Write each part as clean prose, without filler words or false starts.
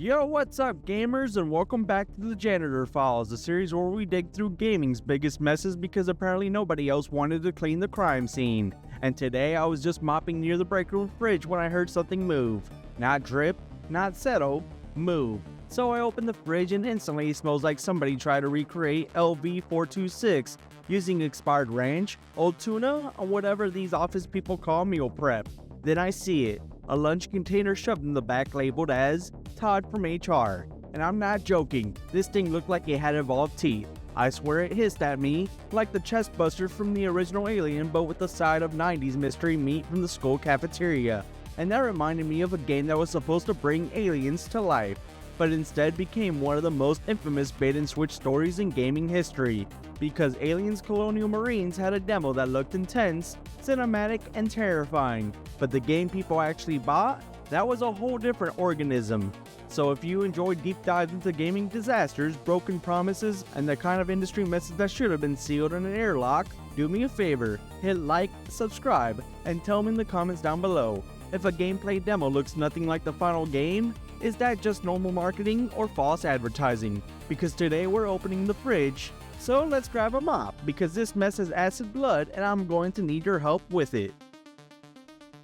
Yo, what's up gamers, and welcome back to the Janitor Files, a series where we dig through gaming's biggest messes because apparently nobody else wanted to clean the crime scene. And today I was just mopping near the breakroom fridge when I heard something move. Not drip, not settle, move. So I opened the fridge and instantly it smells like somebody tried to recreate LV426 using expired ranch, old tuna, or whatever these office people call meal prep. Then I see it. A lunch container shoved in the back labeled as Todd from HR. And I'm not joking, this thing looked like it had evolved teeth. I swear it hissed at me like the chest buster from the original Alien, but with the side of 90s mystery meat from the school cafeteria. And that reminded me of a game that was supposed to bring aliens to life, but instead became one of the most infamous bait-and-switch stories in gaming history, because Aliens Colonial Marines had a demo that looked intense, cinematic, and terrifying, but the game people actually bought? That was a whole different organism. So if you enjoy deep dives into gaming disasters, broken promises, and the kind of industry message that should have been sealed in an airlock, do me a favor, hit like, subscribe, and tell me in the comments down below, if a gameplay demo looks nothing like the final game, is that just normal marketing or false advertising? Because today we're opening the fridge, so let's grab a mop, because this mess has acid blood and I'm going to need your help with it.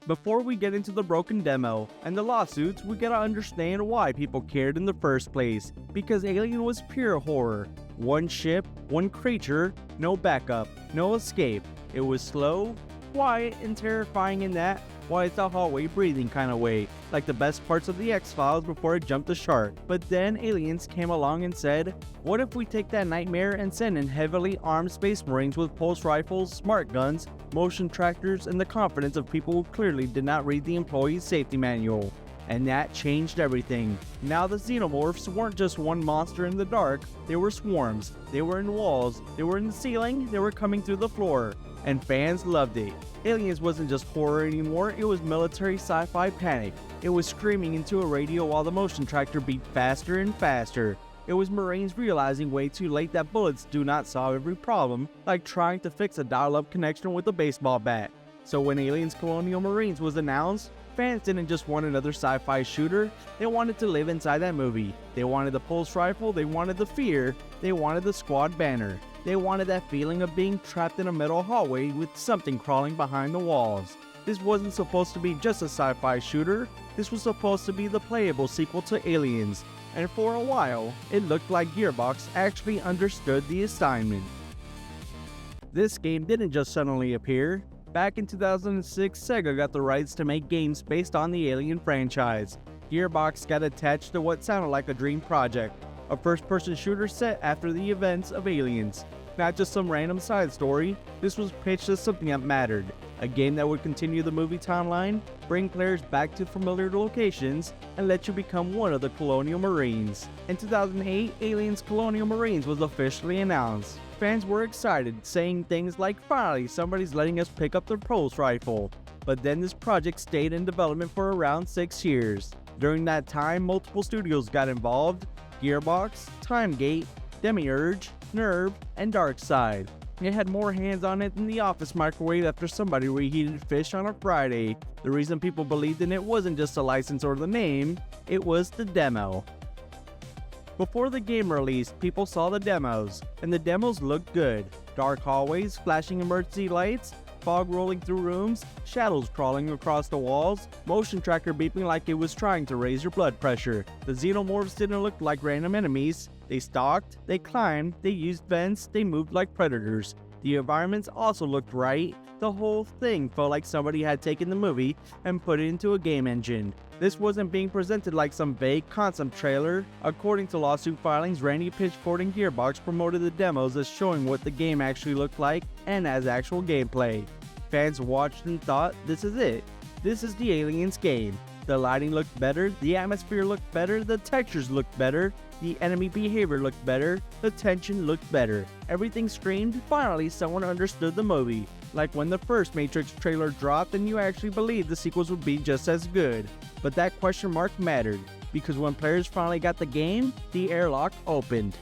Before we get into the broken demo and the lawsuits, we gotta understand why people cared in the first place, because Alien was pure horror. One ship, one creature, no backup, no escape. It was slow, quiet, and terrifying in that why it's a hallway breathing kind of way, like the best parts of the X-Files before it jumped the shark. But then aliens came along and said, what if we take that nightmare and send in heavily armed space marines with pulse rifles, smart guns, motion tractors, and the confidence of people who clearly did not read the employee's safety manual. And that changed everything. Now the xenomorphs weren't just one monster in the dark, they were swarms, they were in walls, they were in the ceiling, they were coming through the floor. And fans loved it. Aliens wasn't just horror anymore, it was military sci-fi panic. It was screaming into a radio while the motion tractor beat faster and faster. It was Marines realizing way too late that bullets do not solve every problem, like trying to fix a dial-up connection with a baseball bat. So when Aliens Colonial Marines was announced, fans didn't just want another sci-fi shooter, they wanted to live inside that movie. They wanted the pulse rifle, they wanted the fear, they wanted the squad banner. They wanted that feeling of being trapped in a metal hallway with something crawling behind the walls. This wasn't supposed to be just a sci-fi shooter, this was supposed to be the playable sequel to Aliens. And for a while, it looked like Gearbox actually understood the assignment. This game didn't just suddenly appear. Back in 2006, Sega got the rights to make games based on the Alien franchise. Gearbox got attached to what sounded like a dream project, a first-person shooter set after the events of Aliens. Not just some random side story, this was pitched as something that mattered. A game that would continue the movie timeline, bring players back to familiar locations, and let you become one of the Colonial Marines. In 2008, Aliens Colonial Marines was officially announced. Fans were excited, saying things like, finally, somebody's letting us pick up their pulse rifle. But then this project stayed in development for around 6 years. During that time, multiple studios got involved: Gearbox, Timegate, Demiurge, Nerve, and Darkside. It had more hands on it than the office microwave after somebody reheated fish on a Friday. The reason people believed in it wasn't just the license or the name, it was the demo. Before the game released, people saw the demos, and the demos looked good. Dark hallways, flashing emergency lights, fog rolling through rooms, shadows crawling across the walls, motion tracker beeping like it was trying to raise your blood pressure. The xenomorphs didn't look like random enemies. They stalked, they climbed, they used vents, they moved like predators. The environments also looked right. The whole thing felt like somebody had taken the movie and put it into a game engine. This wasn't being presented like some vague concept trailer. According to lawsuit filings, Randy Pitchford and Gearbox promoted the demos as showing what the game actually looked like and as actual gameplay. Fans watched and thought, this is it. This is the Aliens game. The lighting looked better, the atmosphere looked better, the textures looked better, the enemy behavior looked better, the tension looked better. Everything screamed, finally someone understood the movie. Like when the first Matrix trailer dropped and you actually believed the sequels would be just as good. But that question mark mattered, because when players finally got the game, the airlock opened.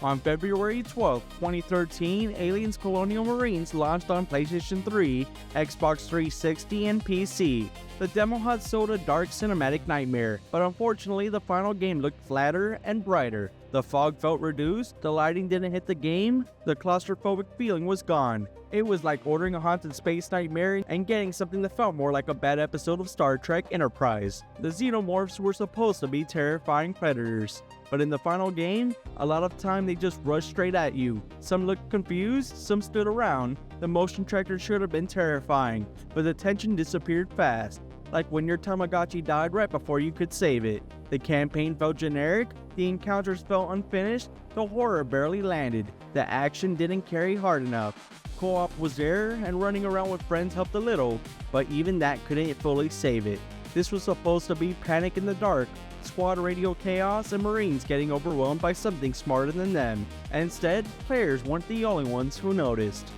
On February 12, 2013, Aliens Colonial Marines launched on PlayStation 3, Xbox 360, and PC. The demo had sold a dark cinematic nightmare, but unfortunately the final game looked flatter and brighter. The fog felt reduced, the lighting didn't hit the game, the claustrophobic feeling was gone. It was like ordering a haunted space nightmare and getting something that felt more like a bad episode of Star Trek Enterprise. The xenomorphs were supposed to be terrifying predators, but in the final game, a lot of time they just rushed straight at you. Some looked confused, some stood around. The motion tracker should have been terrifying, but the tension disappeared fast, like when your Tamagotchi died right before you could save it. The campaign felt generic, the encounters felt unfinished, the horror barely landed, the action didn't carry hard enough. Co-op was there, and running around with friends helped a little, but even that couldn't fully save it. This was supposed to be panic in the dark, squad radio chaos, and Marines getting overwhelmed by something smarter than them. And instead, players weren't the only ones who noticed.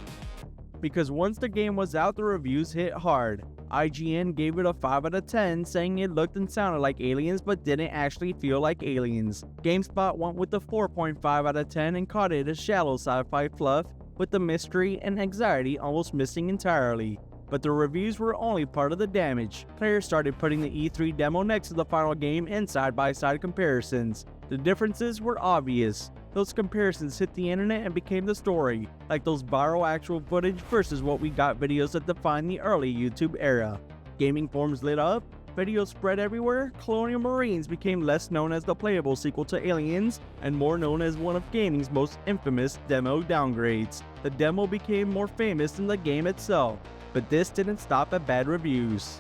Because once the game was out, the reviews hit hard. IGN gave it a 5 out of 10, saying it looked and sounded like Aliens but didn't actually feel like Aliens. GameSpot went with the 4.5 out of 10 and called it a shallow sci-fi fluff, with the mystery and anxiety almost missing entirely. But the reviews were only part of the damage. Players started putting the E3 demo next to the final game in side-by-side comparisons. The differences were obvious. Those comparisons hit the internet and became the story, like those viral actual footage versus what we got videos that defined the early YouTube era. Gaming forums lit up, videos spread everywhere. Colonial Marines became less known as the playable sequel to Aliens and more known as one of gaming's most infamous demo downgrades. The demo became more famous than the game itself, but this didn't stop at bad reviews.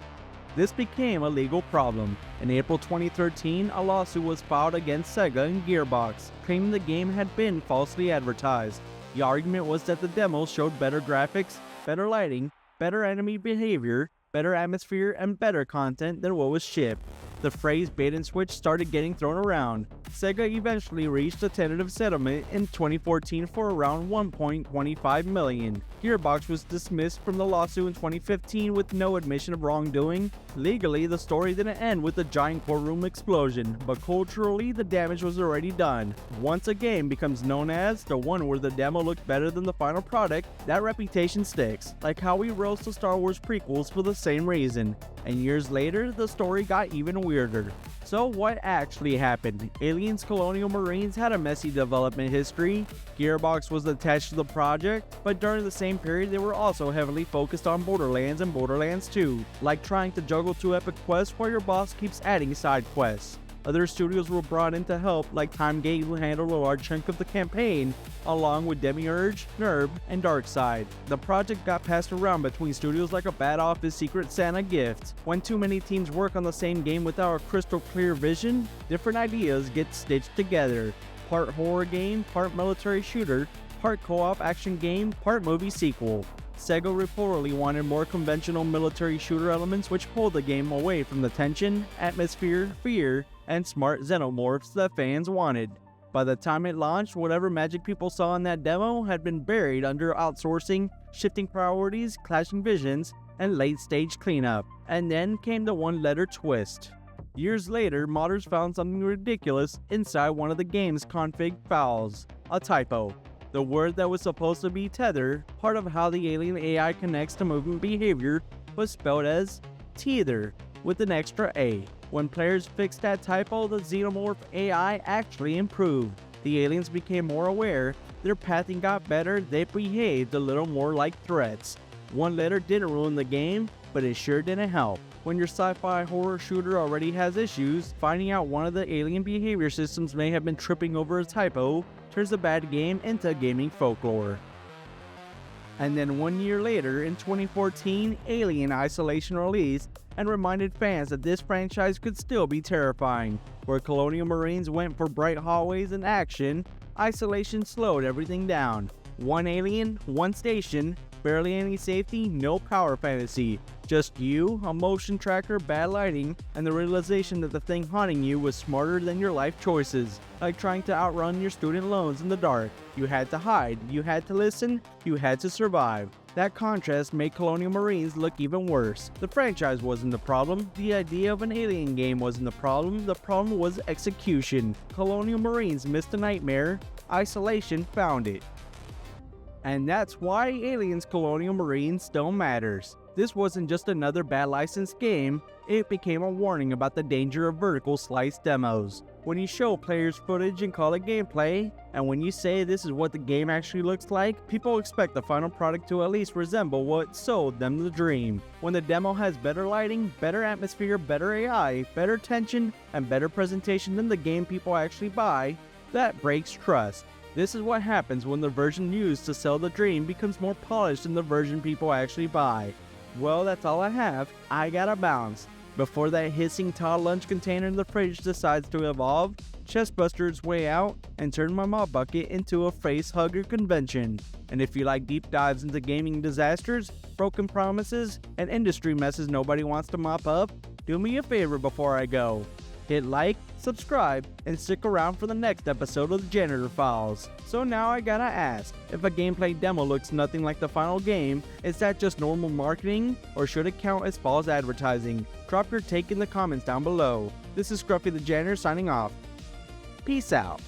This became a legal problem. In April 2013, a lawsuit was filed against Sega and Gearbox, claiming the game had been falsely advertised. The argument was that the demo showed better graphics, better lighting, better enemy behavior, better atmosphere, and better content than what was shipped. The phrase bait and switch started getting thrown around. Sega eventually reached a tentative settlement in 2014 for around $1.25 million. Gearbox was dismissed from the lawsuit in 2015 with no admission of wrongdoing. Legally, the story didn't end with a giant courtroom explosion, but culturally, the damage was already done. Once a game becomes known as the one where the demo looked better than the final product, that reputation sticks, like how we roast the Star Wars prequels for the same reason. And years later, the story got even weirder. So what actually happened? Aliens Colonial Marines had a messy development history. Gearbox was attached to the project, but during the same period they were also heavily focused on Borderlands and Borderlands 2, like trying to juggle two epic quests while your boss keeps adding side quests. Other studios were brought in to help, like TimeGate, who handled a large chunk of the campaign, along with Demiurge, Nerve, and Darkseid. The project got passed around between studios like a bad office Secret Santa gift. When too many teams work on the same game without a crystal clear vision, different ideas get stitched together. Part horror game, part military shooter, part co-op action game, part movie sequel. Sega reportedly wanted more conventional military shooter elements which pulled the game away from the tension, atmosphere, fear, and smart xenomorphs that fans wanted. By the time it launched, whatever magic people saw in that demo had been buried under outsourcing, shifting priorities, clashing visions, and late-stage cleanup. And then came the one-letter twist. Years later, modders found something ridiculous inside one of the game's config files, a typo. The word that was supposed to be tether, part of how the alien AI connects to movement behavior, was spelled as teether, with an extra A. When players fixed that typo, the xenomorph AI actually improved. The aliens became more aware, their pathing got better, they behaved a little more like threats. One letter didn't ruin the game, but it sure didn't help. When your sci-fi horror shooter already has issues, finding out one of the alien behavior systems may have been tripping over a typo turns a bad game into gaming folklore. And then 1 year later, in 2014, Alien Isolation released and reminded fans that this franchise could still be terrifying. Where Colonial Marines went for bright hallways and action, Isolation slowed everything down. One alien, one station, barely any safety, no power fantasy. Just you, a motion tracker, bad lighting, and the realization that the thing haunting you was smarter than your life choices. Like trying to outrun your student loans in the dark. You had to hide, you had to listen, you had to survive. That contrast made Colonial Marines look even worse. The franchise wasn't the problem, the idea of an alien game wasn't the problem was execution. Colonial Marines missed a nightmare, Isolation found it. And that's why Aliens Colonial Marines still matters. This wasn't just another bad licensed game, it became a warning about the danger of vertical slice demos. When you show players footage and call it gameplay, and when you say this is what the game actually looks like, people expect the final product to at least resemble what sold them the dream. When the demo has better lighting, better atmosphere, better AI, better tension, and better presentation than the game people actually buy, that breaks trust. This is what happens when the version used to sell the dream becomes more polished than the version people actually buy. Well, that's all I have. I gotta bounce. Before that hissing Todd lunch container in the fridge decides to evolve, chestbuster its way out, and turn my mop bucket into a face hugger convention. And if you like deep dives into gaming disasters, broken promises, and industry messes nobody wants to mop up, do me a favor before I go. Hit like, subscribe, and stick around for the next episode of the Janitor Files. So now I gotta ask, if a gameplay demo looks nothing like the final game, is that just normal marketing, or should it count as false advertising? Drop your take in the comments down below. This is Scruffy the Janitor signing off. Peace out.